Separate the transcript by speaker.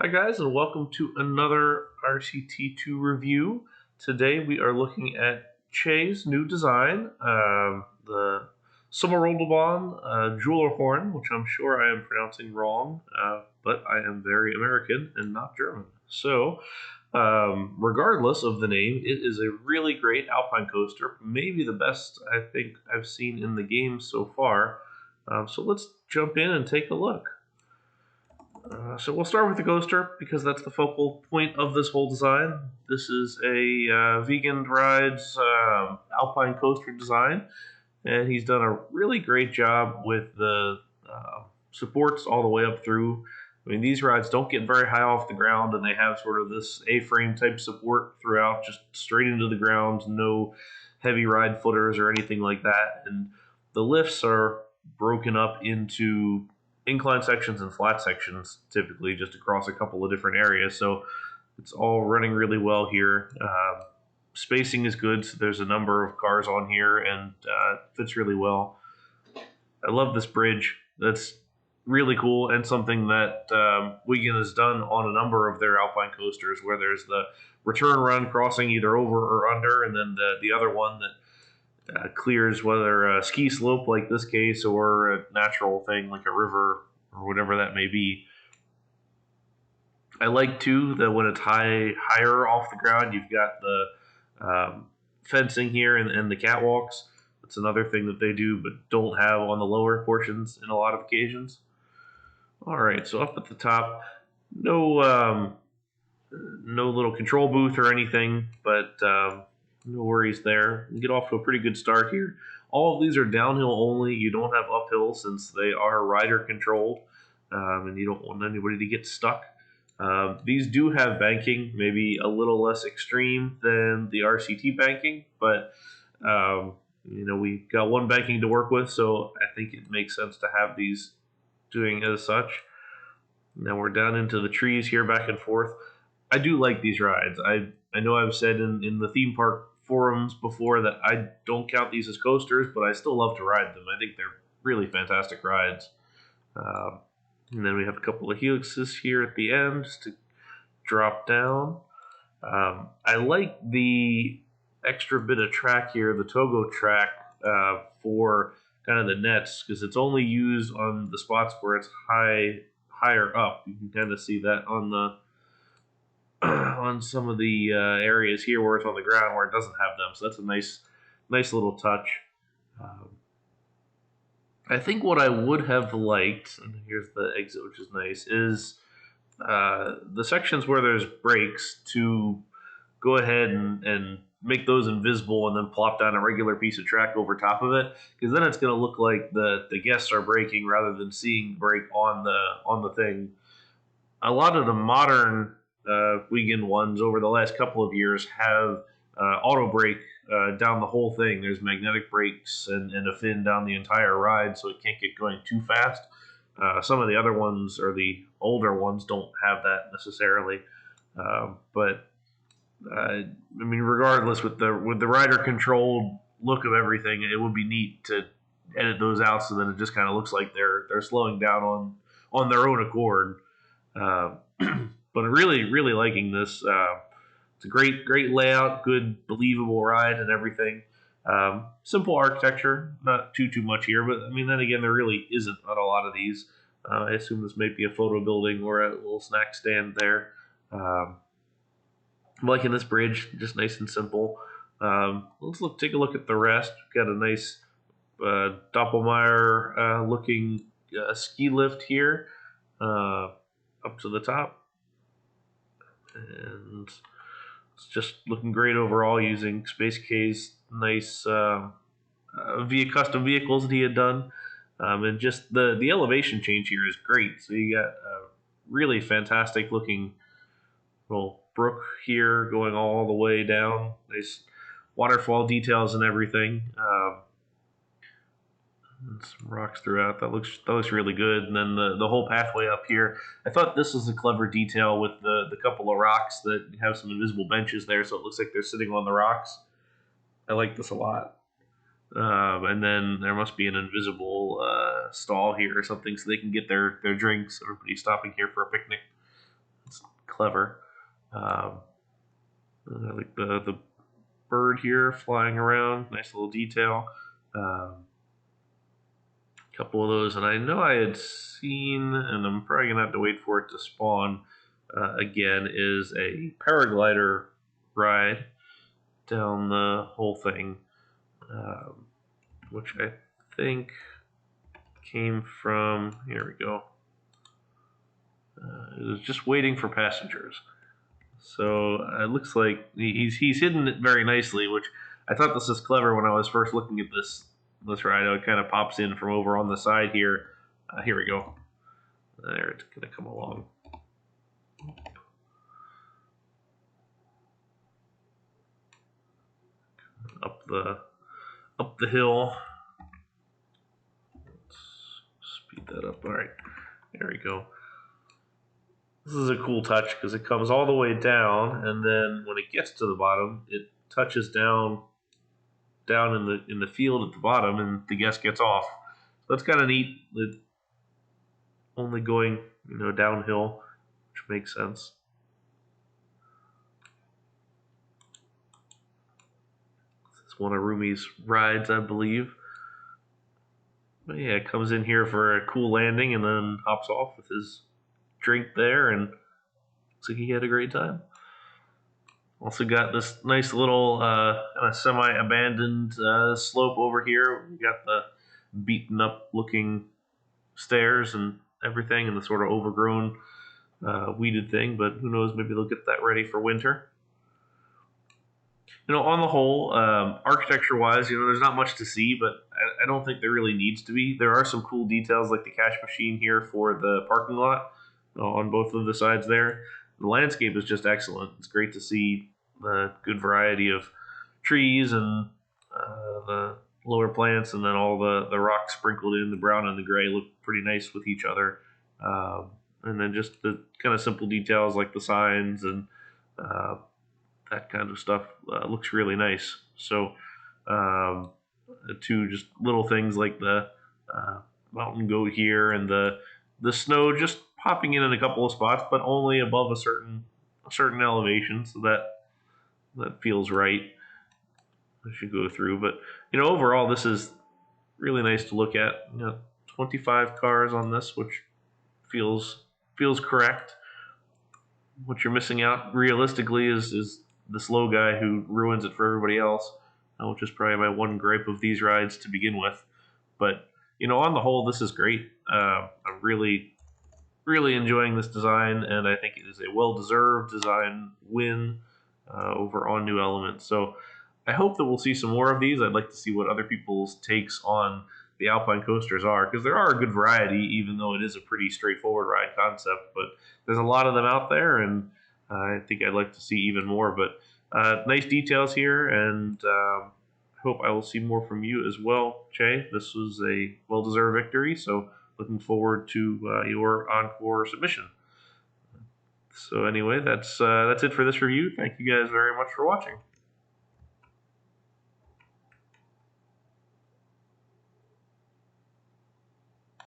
Speaker 1: Hi guys, and welcome to another RCT2 review. Today we are looking at Che's new design, the Sommerrodelbahn Züllerhorn, which I'm sure I am pronouncing wrong, but I am very American and not German. So, regardless of the name, it is a really great Alpine coaster, maybe the best I think I've seen in the game so far. So let's jump in and take a look. So we'll start with the coaster because that's the focal point of this whole design. This is a Wiegand Rides Alpine coaster design, and he's done a really great job with the supports all the way up through. I mean, these rides don't get very high off the ground, and they have sort of this A-frame type support throughout, just straight into the ground, no heavy ride footers or anything like that. And the lifts are broken up into incline sections and flat sections, typically just across a couple of different areas. So it's all running really well here. Spacing is good, so there's a number of cars on here, and fits really well. I love this bridge. That's really cool, and something that Wiegand has done on a number of their Alpine coasters, where there's the return run crossing either over or under, and then the other one that clears whether a ski slope like this case or a natural thing like a river or whatever that may be. I like too that when it's higher off the ground, you've got the fencing here and the catwalks. That's another thing that they do but don't have on the lower portions in a lot of occasions. All right, so up at the top, no little control booth or anything, but no worries there. You get off to a pretty good start here. All of these are downhill only. You don't have uphill since they are rider controlled, and you don't want anybody to get stuck. These do have banking, maybe a little less extreme than the RCT banking, but we got one banking to work with, so I think it makes sense to have these doing as such. Now we're down into the trees here, back and forth. I do like these rides. I know I've said in the theme park forums before that I don't count these as coasters, but I still love to ride them. I think they're really fantastic rides. And then we have a couple of helixes here at the end just to drop down. I like the extra bit of track here, the Togo track, for kind of the nets, because it's only used on the spots where it's higher up. You can kind of see that on the on some of the areas here where it's on the ground where it doesn't have them. So that's a nice little touch. I think what I would have liked, and here's the exit, which is nice, is the sections where there's brakes to go ahead and make those invisible and then plop down a regular piece of track over top of it, because then it's going to look like the guests are braking rather than seeing brake on the thing. A lot of the modern Wiegand ones over the last couple of years have auto brake down the whole thing. There's magnetic brakes and a fin down the entire ride, so it can't get going too fast. Some of the other ones, or the older ones, don't have that necessarily. But I mean, regardless, with the rider controlled look of everything, it would be neat to edit those out so that it just kind of looks like they're slowing down on their own accord. But really liking this. It's a great layout, good believable ride and everything. Simple architecture, not too much here, but I mean, then again, there really isn't on a lot of these. I assume this might be a photo building or a little snack stand there. I'm liking this bridge, just nice and simple. Let's take a look at the rest. We've got a nice Doppelmayr looking ski lift here up to the top. And it's just looking great overall, using Space K's nice custom vehicles that he had done. And just the elevation change here is great. So you got a really fantastic looking little brook here going all the way down. Nice waterfall details and everything. Some rocks throughout. That looks really good. And then the whole pathway up here. I thought this was a clever detail with the couple of rocks that have some invisible benches there, so it looks like they're sitting on the rocks. I like this a lot. And then there must be an invisible stall here or something so they can get their drinks. Everybody's stopping here for a picnic. clever. I like the bird here flying around, nice little detail. Couple of those, and I know I had seen, and I'm probably gonna have to wait for it to spawn again, is a paraglider ride down the whole thing, which I think came from, here we go, it was just waiting for passengers. So it looks like he's hidden it very nicely, which I thought this was clever when I was first looking at this ride. It kind of pops in from over on the side here. Here we go. There, it's gonna come along. Up the hill. Let's speed that up. All right, there we go. This is a cool touch because it comes all the way down, and then when it gets to the bottom, it touches down in the field at the bottom, and the guest gets off. So that's kind of neat. It only going downhill, which makes sense. This is one of Rumi's rides, I believe. But yeah, it comes in here for a cool landing and then hops off with his drink there, and looks like he had a great time. Also got this nice little kind of semi-abandoned slope over here. We got the beaten up looking stairs and everything, and the sort of overgrown weeded thing, but who knows, maybe they'll get that ready for winter. On the whole, architecture-wise, there's not much to see, but I don't think there really needs to be. There are some cool details like the cash machine here for the parking lot on both of the sides there. The landscape is just excellent. It's great to see the good variety of trees and the lower plants, and then all the rocks sprinkled in. The brown and the gray look pretty nice with each other. And then just the kind of simple details like the signs and that kind of stuff looks really nice. So two just little things like the mountain goat here and the snow just popping in a couple of spots, but only above a certain elevation, so that feels right as you go through. But overall, this is really nice to look at. 25 cars on this, which feels correct. What you're missing out realistically is the slow guy who ruins it for everybody else, which is probably my one gripe of these rides to begin with. But on the whole, this is great. I'm really enjoying this design, and I think it is a well-deserved design win over on New Element. So I hope that we'll see some more of these. I'd like to see what other people's takes on the Alpine coasters are, because there are a good variety, even though it is a pretty straightforward ride concept. But there's a lot of them out there, and I think I'd like to see even more. But nice details here, and hope I will see more from you as well, Che. This was a well-deserved victory, so looking forward to your encore submission. So anyway, that's it for this review. Thank you guys very much for watching.